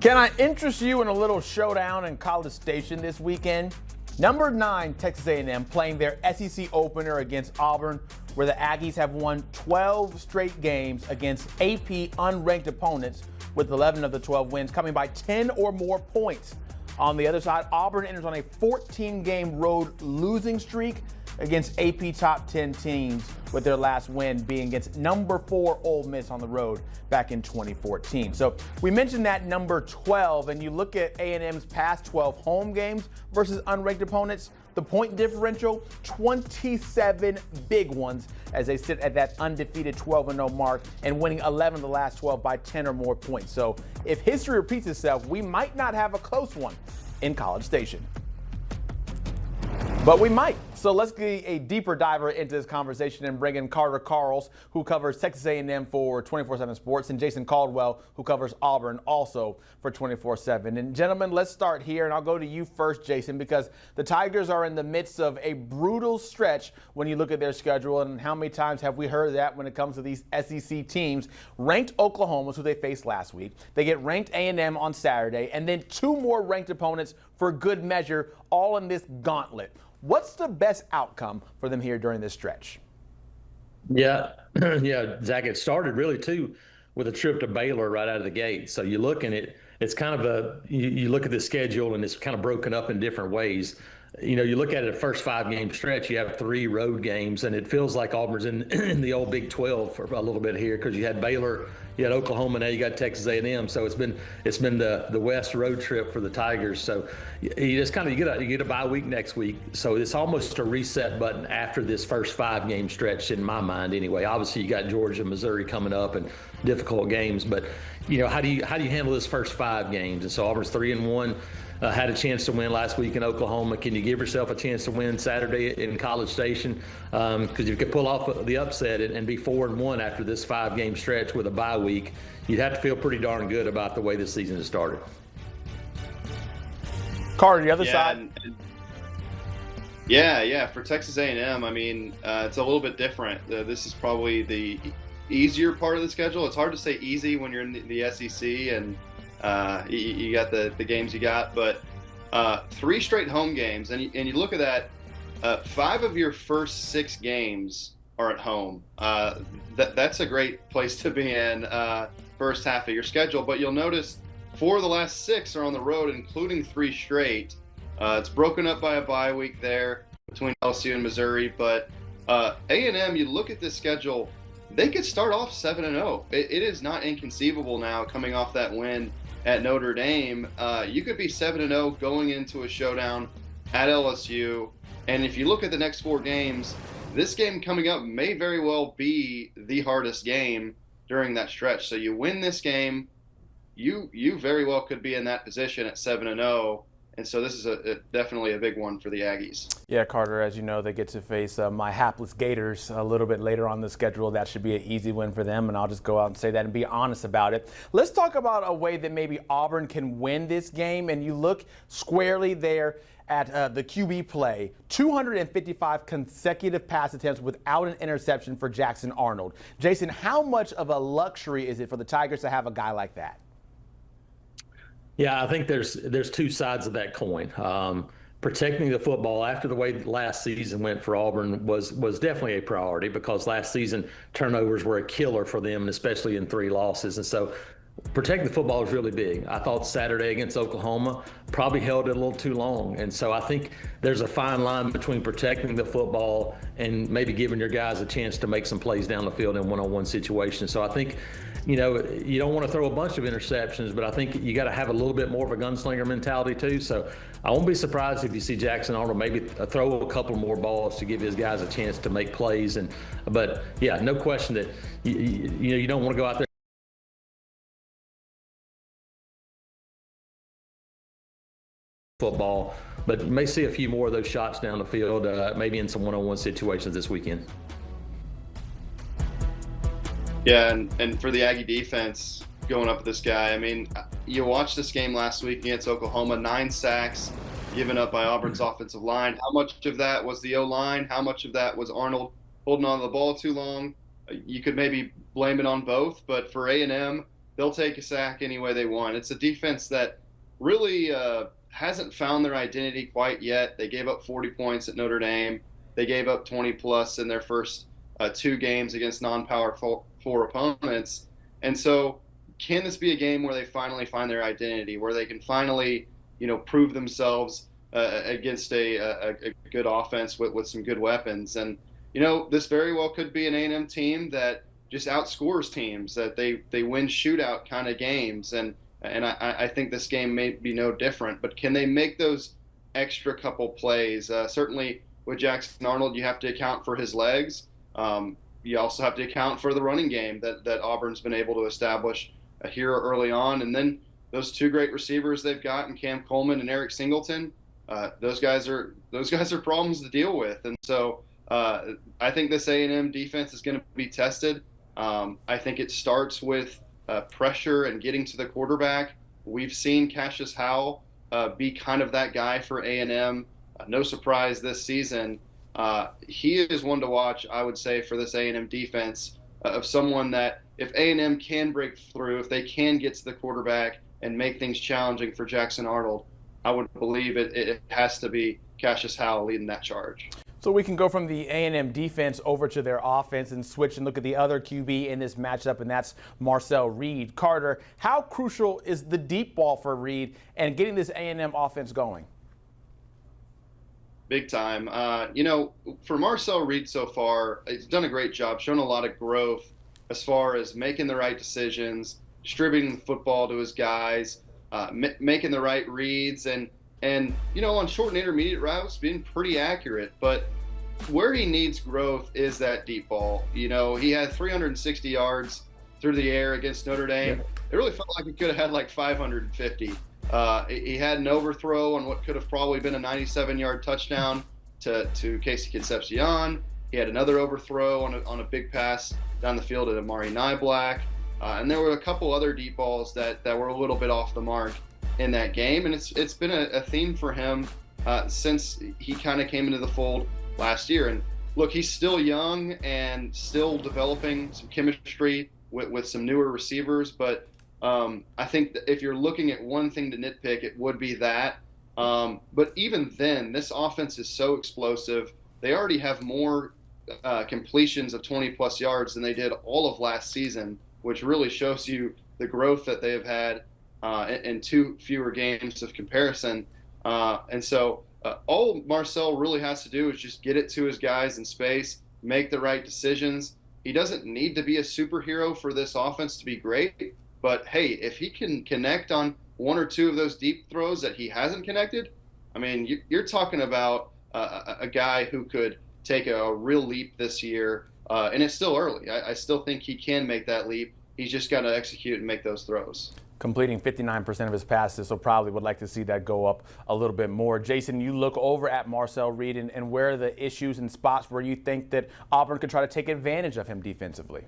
Can I interest you in a little showdown in College Station this weekend? Number 9, Texas A&M playing their SEC opener against Auburn, where the Aggies have won 12 straight games against AP unranked opponents, with 11 of the 12 wins coming by 10 or more points. On the other side, Auburn enters on a 14-game road losing streak against AP top 10 teams, with their last win being against number 4 Ole Miss on the road back in 2014. So we mentioned that number 12, and you look at A&M's past 12 home games versus unranked opponents, the point differential, 27 big ones as they sit at that undefeated 12-0 mark and winning 11 of the last 12 by 10 or more points. So if history repeats itself, we might not have a close one in College Station. But we might. So let's get a deeper diver into this conversation and bring in Carter Karels, who covers Texas A&M for 24/7 Sports, and Jason Caldwell, who covers Auburn also for 24/7. And gentlemen, let's start here, and I'll go to you first, Jason, because the Tigers are in the midst of a brutal stretch when you look at their schedule. And how many times have we heard that when it comes to these SEC teams? Ranked Oklahoma's who they faced last week. They get ranked A&M on Saturday, and then 2 more ranked opponents for good measure, all in this gauntlet. What's the best outcome for them here during this stretch? Yeah, yeah, Zach, it started really too with a trip to Baylor right out of the gate. So you look and it's kind of you look at the schedule and it's kind of broken up in different ways. You know, you look at it, a first 5-game stretch, you have 3 road games, and it feels like Auburn's in the old Big 12 for a little bit here, because you had Baylor, you had Oklahoma, now you got Texas A&M. So it's been the West road trip for the Tigers. So you just kind of you get a bye week next week. So it's almost a reset button after this first 5-game stretch, in my mind anyway. Obviously you got Georgia, Missouri coming up and difficult games, but you know, how do you handle this first 5 games? And so Auburn's 3-1. Had a chance to win last week in Oklahoma. Can you give yourself a chance to win Saturday in College Station? Because if you could pull off the upset and be 4-1 after this 5-game stretch with a bye week, you'd have to feel pretty darn good about the way this season has started. Carter, the other side. Yeah. For Texas A&M, I mean, it's a little bit different. This is probably the easier part of the schedule. It's hard to say easy when you're in the SEC and you got the games you got, but 3 straight home games, and you look at that, 5 of your first 6 games are at home. That's a great place to be in first half of your schedule, but you'll notice 4 of the last 6 are on the road, including 3 straight. It's broken up by a bye week there between LSU and Missouri, but A&M, you look at this schedule, they could start off 7-0. It is not inconceivable now, coming off that win at Notre Dame. You could be 7-0 going into a showdown at LSU. And if you look at the next 4 games, this game coming up may very well be the hardest game during that stretch. So you win this game, you very well could be in that position at 7-0. And so this is definitely a big one for the Aggies. Yeah, Carter, as you know, they get to face my hapless Gators a little bit later on the schedule. That should be an easy win for them, and I'll just go out and say that and be honest about it. Let's talk about a way that maybe Auburn can win this game, and you look squarely there at the QB play. 255 consecutive pass attempts without an interception for Jackson Arnold. Jason, how much of a luxury is it for the Tigers to have a guy like that? Yeah, I think there's 2 sides of that coin. Protecting the football after the way last season went for Auburn was definitely a priority, because last season turnovers were a killer for them, and especially in 3 losses. And so protecting the football is really big. I thought Saturday against Oklahoma probably held it a little too long. And so I think there's a fine line between protecting the football and maybe giving your guys a chance to make some plays down the field in one-on-one situations. So I think, you know, you don't want to throw a bunch of interceptions, but I think you got to have a little bit more of a gunslinger mentality too. So I won't be surprised if you see Jackson Arnold maybe throw a couple more balls to give his guys a chance to make plays. But yeah, no question that you don't want to go out there football, but may see a few more of those shots down the field, maybe in some one-on-one situations this weekend. Yeah, and for the Aggie defense going up with this guy, I mean, you watched this game last week against Oklahoma, 9 sacks given up by Auburn's offensive line. How much of that was the O-line? How much of that was Arnold holding on to the ball too long? You could maybe blame it on both, but for A&M, they'll take a sack any way they want. It's a defense that really hasn't found their identity quite yet. They gave up 40 points at Notre Dame. They gave up 20 plus in their first 2 games against non-power four opponents. And so can this be a game where they finally find their identity, where they can finally, prove themselves against a good offense with some good weapons? And, this very well could be an A&M team that just outscores teams, that they win shootout kind of games. And I think this game may be no different. But can they make those extra couple plays? Certainly with Jackson Arnold, you have to account for his legs. You also have to account for the running game that Auburn's been able to establish here early on. And then those 2 great receivers they've got in Cam Coleman and Eric Singleton, those guys are problems to deal with. And so I think this A&M defense is going to be tested. I think it starts with pressure and getting to the quarterback. We've seen Cassius Howell be kind of that guy for A&M. No surprise this season. He is one to watch, I would say, for this A&M defense, of someone that if A&M can break through, if they can get to the quarterback and make things challenging for Jackson Arnold, I would believe it has to be Cassius Howell leading that charge. So we can go from the A&M defense over to their offense and switch and look at the other QB in this matchup, and that's Marcel Reed. Carter, how crucial is the deep ball for Reed and getting this A&M offense going? Big time. For Marcel Reed so far, he's done a great job, shown a lot of growth as far as making the right decisions, distributing the football to his guys, making the right reads, and on short and intermediate routes, being pretty accurate. But where he needs growth is that deep ball. He had 360 yards through the air against Notre Dame. Yeah. It really felt like he could have had like 550. He had an overthrow on what could have probably been a 97-yard touchdown to Casey Concepcion. He had another overthrow on a big pass down the field at Amari Niblack. And there were a couple other deep balls that were a little bit off the mark in that game. And it's been a theme for him since he kind of came into the fold last year. And look, he's still young and still developing some chemistry with some newer receivers. But I think that if you're looking at one thing to nitpick, it would be that. But even then, this offense is so explosive. They already have more completions of 20-plus yards than they did all of last season, which really shows you the growth that they have had in 2 fewer games of comparison. And so all Marcel really has to do is just get it to his guys in space, make the right decisions. He doesn't need to be a superhero for this offense to be great. But, hey, if he can connect on 1 or 2 of those deep throws that he hasn't connected, I mean, you're talking about a guy who could take a real leap this year. And it's still early. I still think he can make that leap. He's just got to execute and make those throws. Completing 59% of his passes, so probably would like to see that go up a little bit more. Jason, you look over at Marcel Reed and where are the issues and spots where you think that Auburn could try to take advantage of him defensively?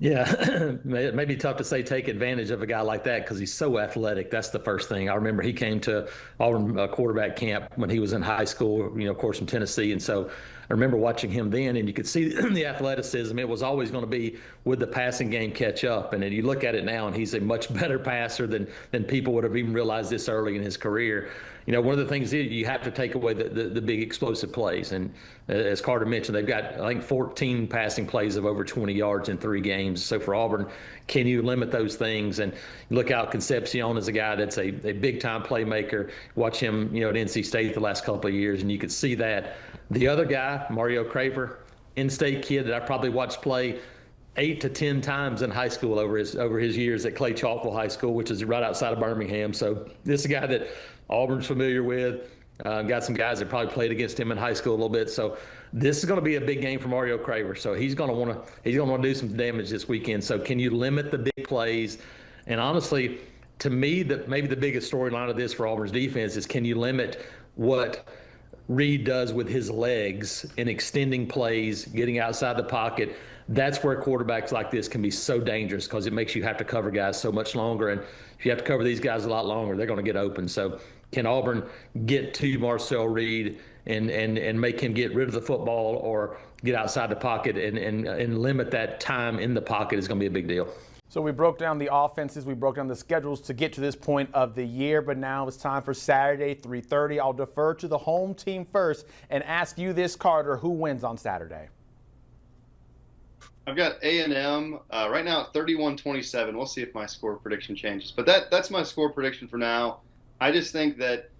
Yeah, it may be tough to say take advantage of a guy like that because he's so athletic. That's the first thing. I remember he came to Auburn quarterback camp when he was in high school, of course, from Tennessee. And so I remember watching him then, and you could see the athleticism. It was always going to be, would the passing game catch up? And then you look at it now, and he's a much better passer than people would have even realized this early in his career. One of the things is you have to take away the big explosive plays. And as Carter mentioned, they've got, I think, 14 passing plays of over 20 yards in 3 games. So for Auburn, can you limit those things? And look out, Concepcion is a guy that's a big-time playmaker. Watch him, at NC State the last couple of years, and you could see that. The other guy, Mario Craver, in-state kid that I probably watched play 8 to 10 times in high school over his years at Clay Chalkville High School, which is right outside of Birmingham. So this is a guy that Auburn's familiar with. Got some guys that probably played against him in high school a little bit. So this is going to be a big game for Mario Craver. So he's going to want to do some damage this weekend. So can you limit the big plays? And honestly, to me, maybe the biggest storyline of this for Auburn's defense is, can you limit what Reed does with his legs in extending plays, getting outside the pocket? That's where quarterbacks like this can be so dangerous because it makes you have to cover guys so much longer. And if you have to cover these guys a lot longer, they're going to get open. So can Auburn get to Marcel Reed and make him get rid of the football or get outside the pocket and limit that time in the pocket is going to be a big deal. So we broke down the offenses, we broke down the schedules to get to this point of the year, but now it's time for Saturday, 3:30. I'll defer to the home team first and ask you this, Carter, who wins on Saturday? I've got A&M right now at 31-27. We'll see if my score prediction changes, but that's my score prediction for now. I just think that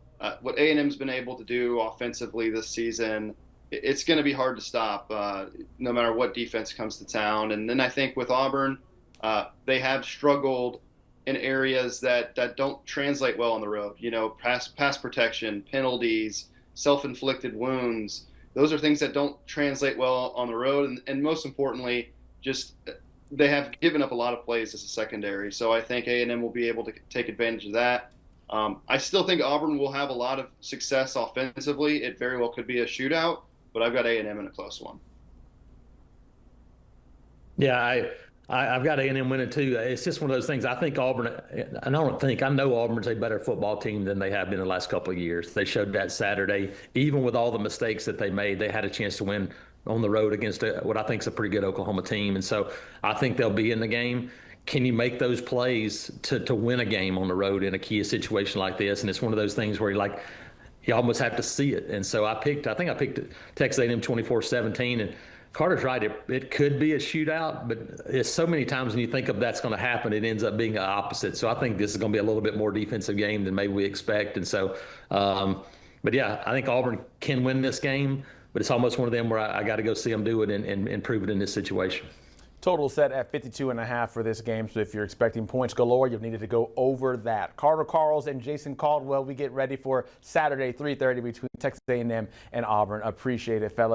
what A&M's been able to do offensively this season, it's going to be hard to stop no matter what defense comes to town. And then I think with Auburn, they have struggled in areas that don't translate well on the road. You know, pass protection, penalties, self-inflicted wounds. Those are things that don't translate well on the road. And most importantly, just they have given up a lot of plays as a secondary. So I think A&M will be able to take advantage of that. I still think Auburn will have a lot of success offensively. It very well could be a shootout, but I've got A&M in a close one. Yeah, I've got A&M winning too. It's just one of those things. I think Auburn, I know Auburn's a better football team than they have been the last couple of years. They showed that Saturday. Even with all the mistakes that they made, they had a chance to win on the road against what I think is a pretty good Oklahoma team. And so I think they'll be in the game. Can you make those plays to win a game on the road in a key situation like this? And it's one of those things where you almost have to see it. And so I think I picked Texas A&M 24-17, and Carter's right. It could be a shootout, but it's so many times when you think of that's going to happen, it ends up being the opposite. So I think this is going to be a little bit more defensive game than maybe we expect. And so, but yeah, I think Auburn can win this game, but it's almost one of them where I got to go see them do it and prove it in this situation. Total set at 52.5 for this game, so if you're expecting points galore, you'll need to go over that. Carter Karels and Jason Caldwell, we get ready for Saturday, 3:30 between Texas A&M and Auburn. Appreciate it, fellas.